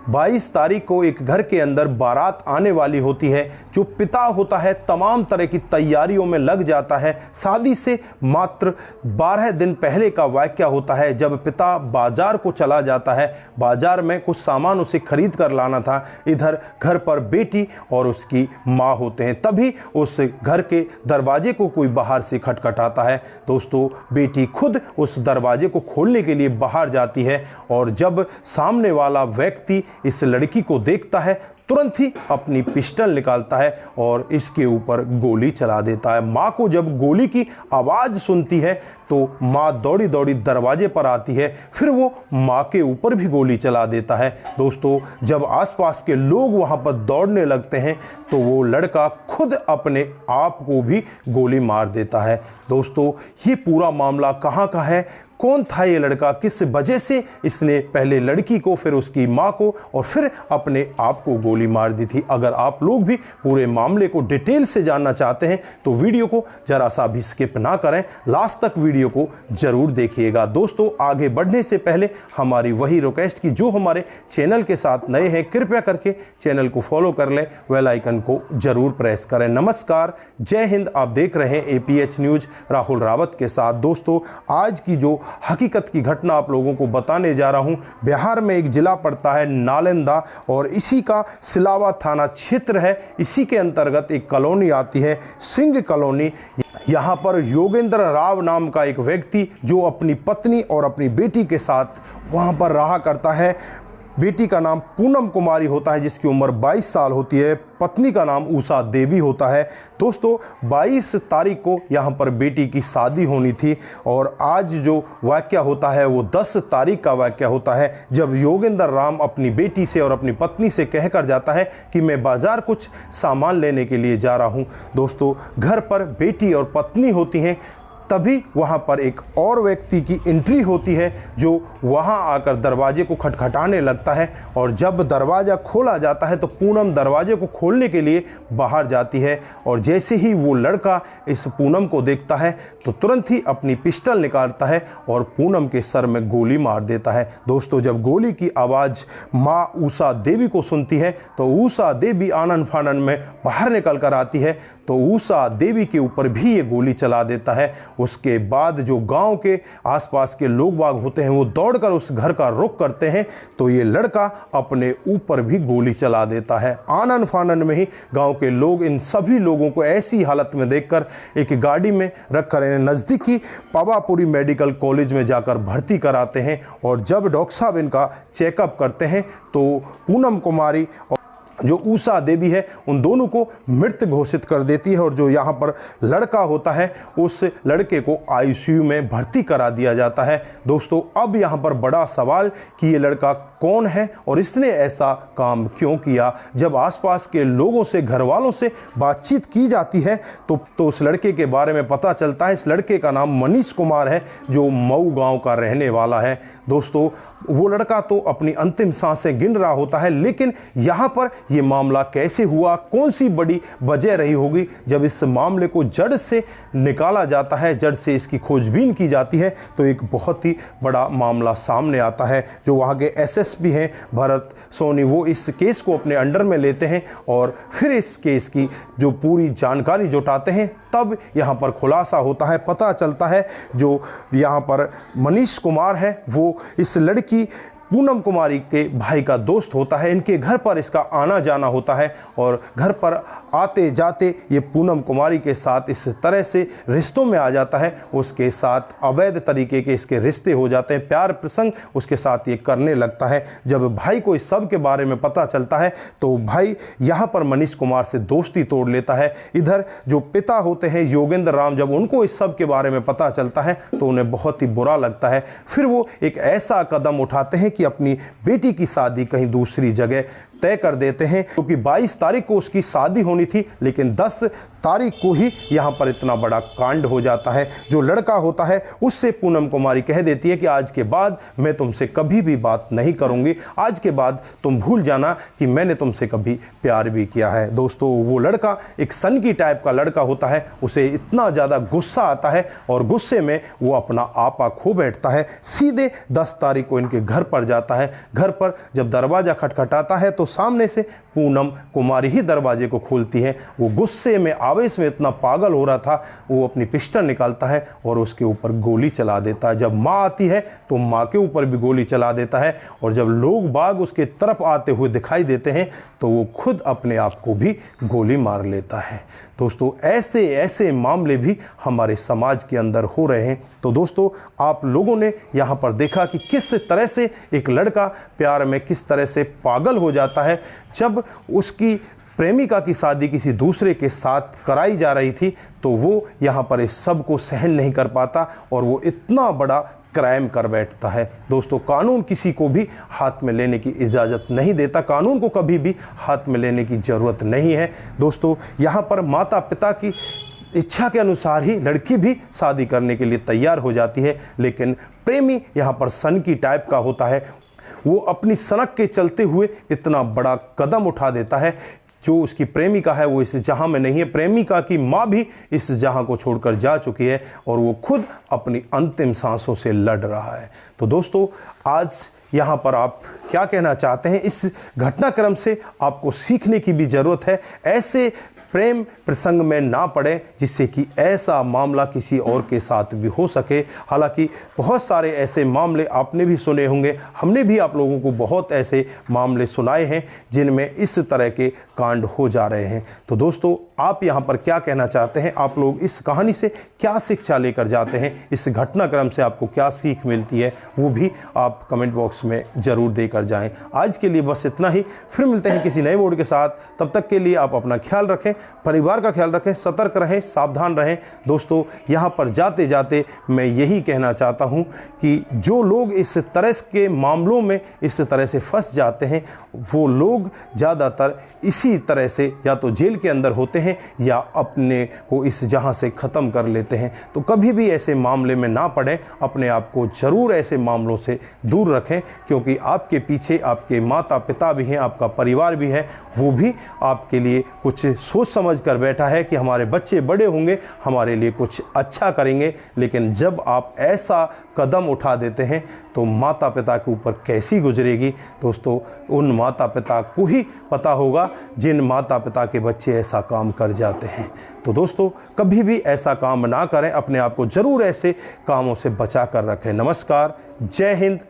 22 तारीख को एक घर के अंदर बारात आने वाली होती है। जो पिता होता है तमाम तरह की तैयारियों में लग जाता है। शादी से मात्र 12 दिन पहले का वाकया होता है जब पिता बाजार को चला जाता है। बाजार में कुछ सामान उसे खरीद कर लाना था। इधर घर पर बेटी और उसकी माँ होते हैं। तभी उस घर के दरवाजे को कोई बाहर से खटखटाता है। दोस्तों, बेटी खुद उस दरवाजे को खोलने के लिए बाहर जाती है और जब सामने वाला व्यक्ति इस लड़की को देखता है तुरंत ही अपनी पिस्टल निकालता है और इसके ऊपर गोली चला देता है। माँ को जब गोली की आवाज़ सुनती है तो माँ दौड़ी दौड़ी दरवाजे पर आती है, फिर वो माँ के ऊपर भी गोली चला देता है। दोस्तों, जब आसपास के लोग वहाँ पर दौड़ने लगते हैं तो वो लड़का खुद अपने आप को भी गोली मार देता है। दोस्तों, ये पूरा मामला कहाँ का है, कौन था ये लड़का, किस वजह से इसने पहले लड़की को, फिर उसकी माँ को और फिर अपने आप को गोली मार दी थी। अगर आप लोग भी पूरे मामले को डिटेल से जानना चाहते हैं तो वीडियो को जरा सा भी स्किप ना करें, लास्ट तक वीडियो को जरूर देखिएगा। दोस्तों, आगे बढ़ने से पहले हमारी वही रिक्वेस्ट कि जो हमारे चैनल के साथ नए हैं कृपया करके चैनल को फॉलो कर लें, बेल आइकन को जरूर प्रेस करें। नमस्कार, जय हिंद। आप देख रहे हैं APH न्यूज राहुल रावत के साथ। दोस्तों, आज की जो हकीकत की घटना आप लोगों को बताने जा रहा हूं, बिहार में एक जिला पड़ता है नालंदा और इसी का सिलावा थाना क्षेत्र है। इसी के अंतर्गत एक कॉलोनी आती है, सिंह कॉलोनी। यहाँ पर योगेंद्र राव नाम का एक व्यक्ति जो अपनी पत्नी और अपनी बेटी के साथ वहाँ पर रहा करता है। बेटी का नाम पूनम कुमारी होता है जिसकी उम्र 22 साल होती है। पत्नी का नाम उषा देवी होता है। दोस्तों, 22 तारीख को यहाँ पर बेटी की शादी होनी थी और आज जो वाकया होता है वो 10 तारीख का वाकया होता है जब योगेंद्र राम अपनी बेटी से और अपनी पत्नी से कहकर जाता है कि मैं बाजार कुछ सामान लेने के लिए जा रहा हूँ। दोस्तों, घर पर बेटी और पत्नी होती हैं। तभी वहाँ पर एक और व्यक्ति की एंट्री होती है जो वहाँ आकर दरवाजे को खटखटाने लगता है और जब दरवाज़ा खोला जाता है तो पूनम दरवाजे को खोलने के लिए बाहर जाती है और जैसे ही वो लड़का इस पूनम को देखता है तो तुरंत ही अपनी पिस्टल निकालता है और पूनम के सर में गोली मार देता है। दोस्तों, जब गोली की आवाज़ माँ उषा देवी को सुनती है तो उषा देवी आनन फानन में बाहर निकल कर आती है तो उषा देवी के ऊपर भी ये गोली चला देता है। उसके बाद जो गांव के आसपास के लोग बाग होते हैं वो दौड़कर उस घर का रुख करते हैं तो ये लड़का अपने ऊपर भी गोली चला देता है। आनन फानन में ही गांव के लोग इन सभी लोगों को ऐसी हालत में देखकर एक गाड़ी में रखकर नज़दीकी पावापुरी मेडिकल कॉलेज में जाकर भर्ती कराते हैं और जब डॉक्टर साहब इनका चेकअप करते हैं तो पूनम कुमारी और जो उषा देवी है उन दोनों को मृत घोषित कर देती है और जो यहाँ पर लड़का होता है उस लड़के को ICU में भर्ती करा दिया जाता है। दोस्तों, अब यहाँ पर बड़ा सवाल कि ये लड़का कौन है और इसने ऐसा काम क्यों किया। जब आसपास के लोगों से, घर वालों से बातचीत की जाती है तो उस लड़के के बारे में पता चलता है। इस लड़के का नाम मनीष कुमार है जो मऊ गाँव का रहने वाला है। दोस्तों, वो लड़का तो अपनी अंतिम सांसें गिन रहा होता है, लेकिन यहाँ पर ये मामला कैसे हुआ, कौन सी बड़ी वजह रही होगी। जब इस मामले को जड़ से निकाला जाता है, जड़ से इसकी खोजबीन की जाती है तो एक बहुत ही बड़ा मामला सामने आता है। जो वहाँ के SSP हैं भरत सोनी, वो इस केस को अपने अंडर में लेते हैं और फिर इस केस की जो पूरी जानकारी जुटाते हैं तब यहाँ पर खुलासा होता है। पता चलता है जो यहाँ पर मनीष कुमार है वो इस लड़की पूनम कुमारी के भाई का दोस्त होता है। इनके घर पर इसका आना जाना होता है और घर पर आते जाते ये पूनम कुमारी के साथ इस तरह से रिश्तों में आ जाता है। उसके साथ अवैध तरीके के इसके रिश्ते हो जाते हैं, प्यार प्रसंग उसके साथ ये करने लगता है। जब भाई को इस सब के बारे में पता चलता है तो भाई यहाँ पर मनीष कुमार से दोस्ती तोड़ लेता है। इधर जो पिता होते हैं योगेंद्र राम, जब उनको इस सब के बारे में पता चलता है तो उन्हें बहुत ही बुरा लगता है। फिर वो एक ऐसा कदम उठाते हैं कि अपनी बेटी की शादी कहीं दूसरी जगह तय कर देते हैं, क्योंकि 22 तारीख को उसकी शादी होनी थी, लेकिन 10 तारीख को ही यहाँ पर इतना बड़ा कांड हो जाता है। जो लड़का होता है उससे पूनम कुमारी कह देती है कि आज के बाद मैं तुमसे कभी भी बात नहीं करूँगी, आज के बाद तुम भूल जाना कि मैंने तुमसे कभी प्यार भी किया है। दोस्तों, वो लड़का एक सनकी टाइप का लड़का होता है, उसे इतना ज़्यादा गुस्सा आता है और गुस्से में वो अपना आपा खो बैठता है। सीधे 10 तारीख को इनके घर पर जाता है। घर पर जब दरवाज़ा खटखटाता है तो सामने से पूनम कुमारी ही दरवाजे को खोलती है। वो गुस्से में, आवेश में इतना पागल हो रहा था, वो अपनी पिस्टल निकालता है और उसके ऊपर गोली चला देता है। जब माँ आती है तो माँ के ऊपर भी गोली चला देता है, और जब लोग बाग उसके तरफ आते हुए दिखाई देते हैं तो वो खुद अपने आप को भी गोली मार लेता है। दोस्तों, ऐसे ऐसे मामले भी हमारे समाज के अंदर हो रहे हैं। तो दोस्तों, आप लोगों ने यहाँ पर देखा कि किस तरह से एक लड़का प्यार में किस तरह से पागल हो जाता है। जब उसकी प्रेमिका की शादी किसी दूसरे के साथ कराई जा रही थी तो वो यहाँ पर इस सब को सहन नहीं कर पाता और वो इतना बड़ा क्राइम कर बैठता है। दोस्तों, कानून किसी को भी हाथ में लेने की इजाज़त नहीं देता, कानून को कभी भी हाथ में लेने की ज़रूरत नहीं है। दोस्तों, यहाँ पर माता पिता की इच्छा के अनुसार ही लड़की भी शादी करने के लिए तैयार हो जाती है, लेकिन प्रेमी यहाँ पर सनकी टाइप का होता है। वो अपनी सनक के चलते हुए इतना बड़ा कदम उठा देता है। जो उसकी प्रेमिका है वो इस जहां में नहीं है, प्रेमिका की माँ भी इस जहां को छोड़कर जा चुकी है और वो खुद अपनी अंतिम सांसों से लड़ रहा है। तो दोस्तों, आज यहाँ पर आप क्या कहना चाहते हैं? इस घटनाक्रम से आपको सीखने की भी ज़रूरत है। ऐसे प्रेम प्रसंग में ना पड़े जिससे कि ऐसा मामला किसी और के साथ भी हो सके। हालांकि बहुत सारे ऐसे मामले आपने भी सुने होंगे, हमने भी आप लोगों को बहुत ऐसे मामले सुनाए हैं जिनमें इस तरह के कांड हो जा रहे हैं। तो दोस्तों, आप यहाँ पर क्या कहना चाहते हैं? आप लोग इस कहानी से क्या शिक्षा लेकर जाते हैं? इस घटनाक्रम से आपको क्या सीख मिलती है, वो भी आप कमेंट बॉक्स में ज़रूर देकर जाएं। आज के लिए बस इतना ही, फिर मिलते हैं किसी नए मोड के साथ। तब तक के लिए आप अपना ख्याल रखें, परिवार का ख्याल रखें, सतर्क रहें, सावधान रहें। दोस्तों, यहाँ पर जाते जाते मैं यही कहना चाहता हूँ कि जो लोग इस तरह के मामलों में इस तरह से फंस जाते हैं, वो लोग ज़्यादातर इसी तरह से या तो जेल के अंदर होते हैं या अपने को इस जहां से ख़त्म कर लेते हैं। तो कभी भी ऐसे मामले में ना पड़ें, अपने आप को ज़रूर ऐसे मामलों से दूर रखें, क्योंकि आपके पीछे आपके माता पिता भी हैं, आपका परिवार भी है, वो भी आपके लिए कुछ सोच समझ कर बैठा है कि हमारे बच्चे बड़े होंगे, हमारे लिए कुछ अच्छा करेंगे। लेकिन जब आप ऐसा कदम उठा देते हैं तो माता पिता के ऊपर कैसी गुजरेगी? दोस्तों, उन माता पिता को ही पता होगा जिन माता पिता के बच्चे ऐसा काम कर जाते हैं। तो दोस्तों, कभी भी ऐसा काम ना करें, अपने आप को ज़रूर ऐसे कामों से बचा कर रखें। नमस्कार, जय हिंद,